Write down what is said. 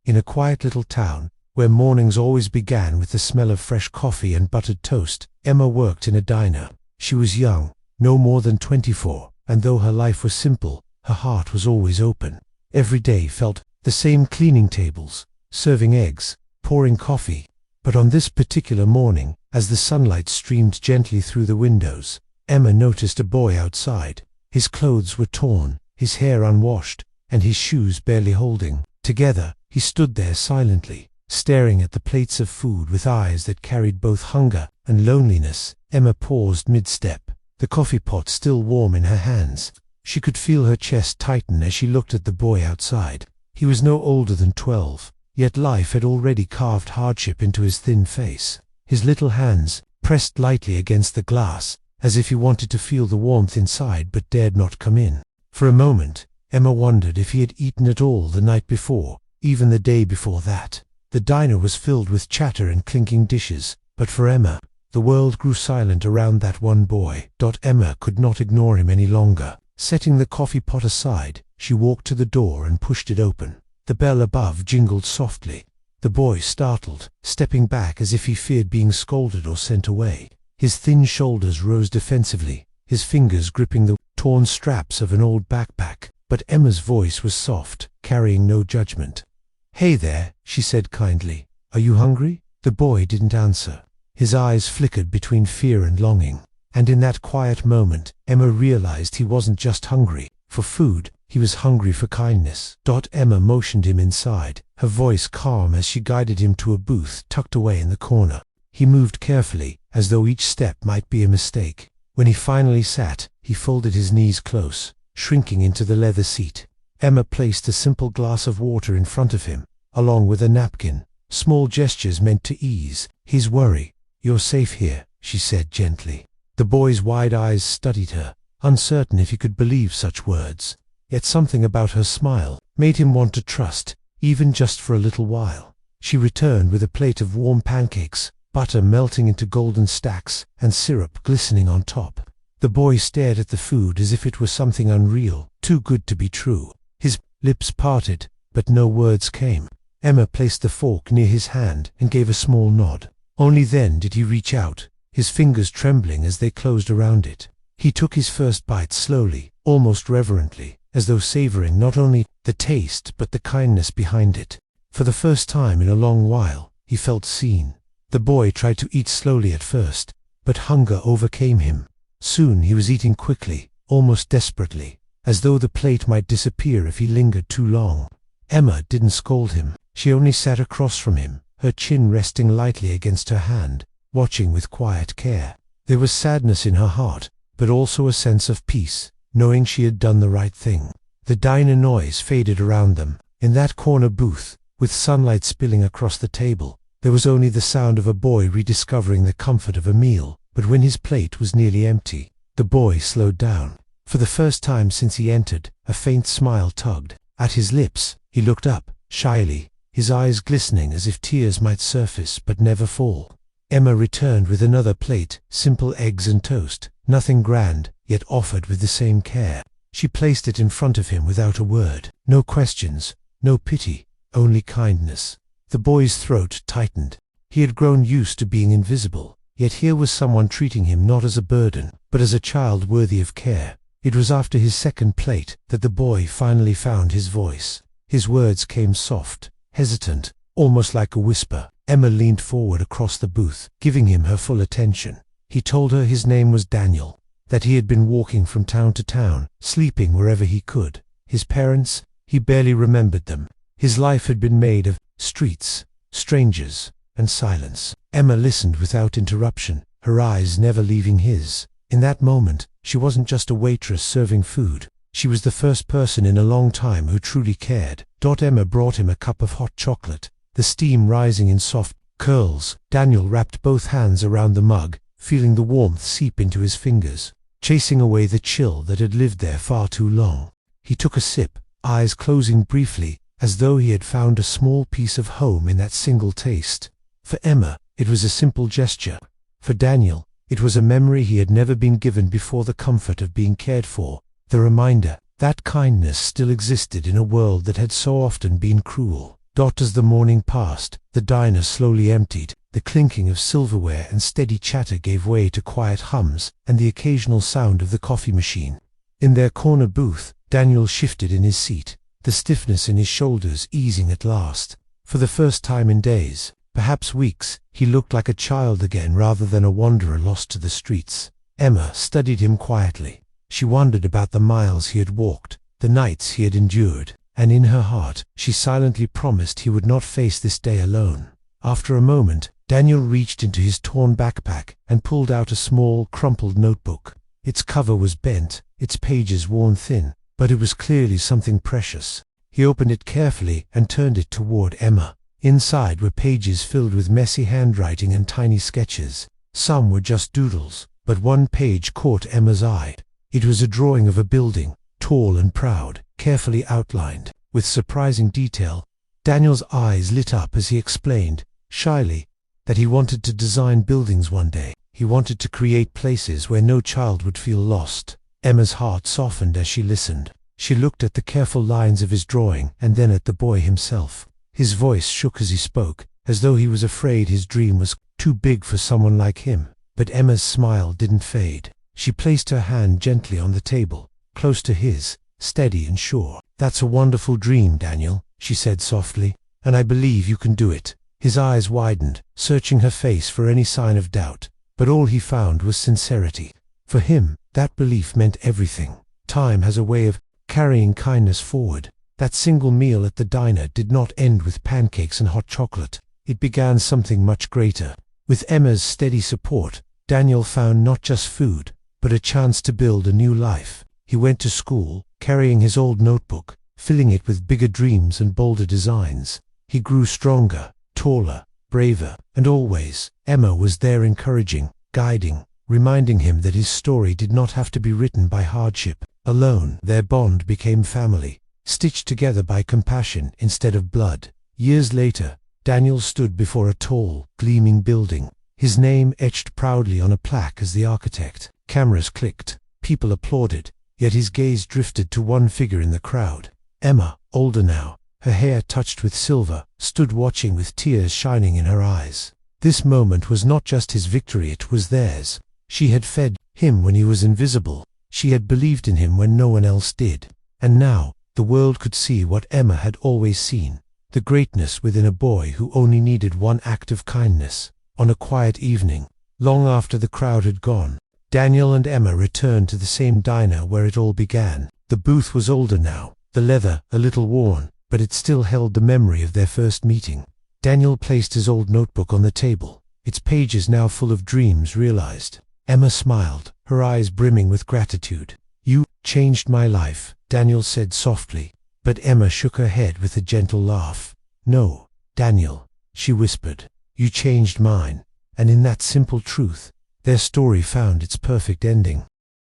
In a quiet little town, where mornings always began with the smell of fresh coffee and buttered toast, Emma worked in a diner. She was young, no more than 24, and though her life was simple, her heart was always open. Every day felt the same: cleaning tables, serving eggs, pouring coffee. But on this particular morning, as the sunlight streamed gently through the windows, Emma noticed a boy outside. His clothes were torn, his hair unwashed, and his shoes barely holding together. He stood there silently, staring at the plates of food with eyes that carried both hunger and loneliness. Emma paused mid-step, the coffee pot still warm in her hands. She could feel her chest tighten as she looked at the boy outside. He was no older than 12, yet life had already carved hardship into his thin face. His little hands pressed lightly against the glass, as if he wanted to feel the warmth inside but dared not come in. For a moment, Emma wondered if he had eaten at all the night before, even the day before that. The diner was filled with chatter and clinking dishes, but for Emma, the world grew silent around that one boy. Emma could not ignore him any longer. Setting the coffee pot aside, she walked to the door and pushed it open. The bell above jingled softly. The boy startled, stepping back as if he feared being scolded or sent away. His thin shoulders rose defensively, his fingers gripping the torn straps of an old backpack. But Emma's voice was soft, carrying no judgment. "Hey there," she said kindly. "Are you hungry?" The boy didn't answer. His eyes flickered between fear and longing. And in that quiet moment, Emma realized he wasn't just hungry for food, he was hungry for kindness. Emma motioned him inside, her voice calm as she guided him to a booth tucked away in the corner. He moved carefully, as though each step might be a mistake. When he finally sat, he folded his knees close, shrinking into the leather seat. Emma placed a simple glass of water in front of him, along with a napkin, small gestures meant to ease his worry. "You're safe here," she said gently. The boy's wide eyes studied her, uncertain if he could believe such words. Yet something about her smile made him want to trust, even just for a little while. She returned with a plate of warm pancakes, butter melting into golden stacks, and syrup glistening on top. The boy stared at the food as if it was something unreal, too good to be true. His lips parted, but no words came. Emma placed the fork near his hand and gave a small nod. Only then did he reach out, his fingers trembling as they closed around it. He took his first bite slowly, almost reverently, as though savoring not only the taste but the kindness behind it. For the first time in a long while, he felt seen. The boy tried to eat slowly at first, but hunger overcame him. Soon he was eating quickly, almost desperately, as though the plate might disappear if he lingered too long. Emma didn't scold him. She only sat across from him, her chin resting lightly against her hand, watching with quiet care. There was sadness in her heart, but also a sense of peace, knowing she had done the right thing. The diner noise faded around them. In that corner booth, with sunlight spilling across the table, there was only the sound of a boy rediscovering the comfort of a meal. But when his plate was nearly empty, the boy slowed down. For the first time since he entered, a faint smile tugged at his lips. He looked up, shyly, his eyes glistening as if tears might surface but never fall. Emma returned with another plate, simple eggs and toast, nothing grand, yet offered with the same care. She placed it in front of him without a word. No questions, no pity, only kindness. The boy's throat tightened. He had grown used to being invisible. Yet here was someone treating him not as a burden, but as a child worthy of care. It was after his second plate that the boy finally found his voice. His words came soft, hesitant, almost like a whisper. Emma leaned forward across the booth, giving him her full attention. He told her his name was Daniel, that he had been walking from town to town, sleeping wherever he could. His parents, he barely remembered them. His life had been made of streets, strangers, and silence. Emma listened without interruption, her eyes never leaving his. In that moment, she wasn't just a waitress serving food. She was the first person in a long time who truly cared. Emma brought him a cup of hot chocolate, the steam rising in soft curls. Daniel wrapped both hands around the mug, feeling the warmth seep into his fingers, chasing away the chill that had lived there far too long. He took a sip, eyes closing briefly, as though he had found a small piece of home in that single taste. For Emma, it was a simple gesture. For Daniel, it was a memory he had never been given before, the comfort of being cared for, the reminder that kindness still existed in a world that had so often been cruel. As the morning passed, the diner slowly emptied. The clinking of silverware and steady chatter gave way to quiet hums and the occasional sound of the coffee machine. In their corner booth, Daniel shifted in his seat, the stiffness in his shoulders easing at last. For the first time in days, perhaps weeks, he looked like a child again rather than a wanderer lost to the streets. Emma studied him quietly. She wondered about the miles he had walked, the nights he had endured, and in her heart, she silently promised he would not face this day alone. After a moment, Daniel reached into his torn backpack and pulled out a small, crumpled notebook. Its cover was bent, its pages worn thin, but it was clearly something precious. He opened it carefully and turned it toward Emma. Inside were pages filled with messy handwriting and tiny sketches. Some were just doodles, but one page caught Emma's eye. It was a drawing of a building, tall and proud, carefully outlined, with surprising detail. Daniel's eyes lit up as he explained, shyly, that he wanted to design buildings one day. He wanted to create places where no child would feel lost. Emma's heart softened as she listened. She looked at the careful lines of his drawing and then at the boy himself. His voice shook as he spoke, as though he was afraid his dream was too big for someone like him. But Emma's smile didn't fade. She placed her hand gently on the table, close to his, steady and sure. "That's a wonderful dream, Daniel," she said softly, "and I believe you can do it." His eyes widened, searching her face for any sign of doubt, but all he found was sincerity. For him, that belief meant everything. Time has a way of carrying kindness forward. That single meal at the diner did not end with pancakes and hot chocolate. It began something much greater. With Emma's steady support, Daniel found not just food, but a chance to build a new life. He went to school, carrying his old notebook, filling it with bigger dreams and bolder designs. He grew stronger, taller, braver, and always, Emma was there encouraging, guiding, reminding him that his story did not have to be written by hardship. Alone, their bond became family, stitched together by compassion instead of blood. Years later, Daniel stood before a tall, gleaming building, his name etched proudly on a plaque as the architect. Cameras clicked, people applauded, yet his gaze drifted to one figure in the crowd. Emma, older now, her hair touched with silver, stood watching with tears shining in her eyes. This moment was not just his victory, it was theirs. She had fed him when he was invisible. She had believed in him when no one else did. And now, the world could see what Emma had always seen, the greatness within a boy who only needed one act of kindness. On a quiet evening, long after the crowd had gone, Daniel and Emma returned to the same diner where it all began. The booth was older now, the leather a little worn, but it still held the memory of their first meeting. Daniel placed his old notebook on the table, its pages now full of dreams realized. Emma smiled, her eyes brimming with gratitude. "You changed my life," Daniel said softly, but Emma shook her head with a gentle laugh. "No, Daniel," she whispered, "you changed mine." And in that simple truth, their story found its perfect ending.